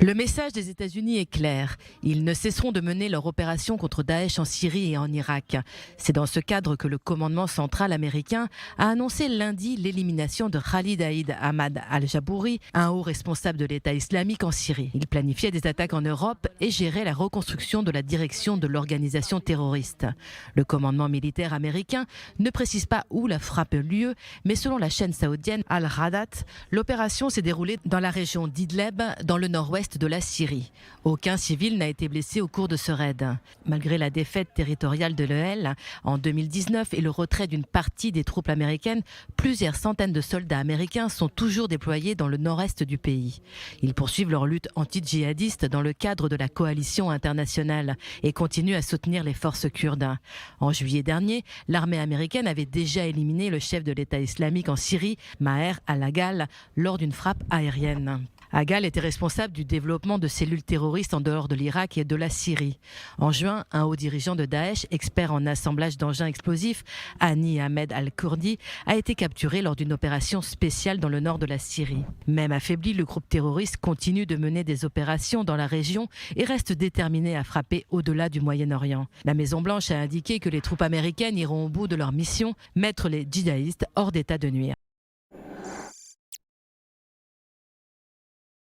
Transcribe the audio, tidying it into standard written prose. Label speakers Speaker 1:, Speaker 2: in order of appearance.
Speaker 1: Le message des États-Unis est clair. Ils ne cesseront de mener leur opération contre Daesh en Syrie et en Irak. C'est dans ce cadre que le commandement central américain a annoncé lundi l'élimination de Khalid Aïd Ahmad al-Jabouri, un haut responsable de l'État islamique en Syrie. Il planifiait des attaques en Europe et gérait la reconstruction de la direction de l'organisation terroriste. Le commandement militaire américain ne précise pas où la frappe a eu lieu, mais selon la chaîne saoudienne Al-Radat, l'opération s'est déroulée dans la région d'Idleb, dans le nord-ouest de la Syrie. Aucun civil n'a été blessé au cours de ce raid. Malgré la défaite territoriale de l'EL en 2019 et le retrait d'une partie des troupes américaines, plusieurs centaines de soldats américains sont toujours déployés dans le nord-est du pays. Ils poursuivent leur lutte anti-djihadiste dans le cadre de la coalition internationale et continuent à soutenir les forces kurdes. En juillet dernier, l'armée américaine avait déjà éliminé le chef de l'État islamique en Syrie, Maher al-Agal, lors d'une frappe aérienne. Agal était responsable du développement de cellules terroristes en dehors de l'Irak et de la Syrie. En juin, un haut dirigeant de Daesh, expert en assemblage d'engins explosifs, Hani Ahmed al-Kurdi, a été capturé lors d'une opération spéciale dans le nord de la Syrie. Même affaibli, le groupe terroriste continue de mener des opérations dans la région et reste déterminé à frapper au-delà du Moyen-Orient. La Maison-Blanche a indiqué que les troupes américaines iront au bout de leur mission, mettre les djihadistes hors d'état de nuire.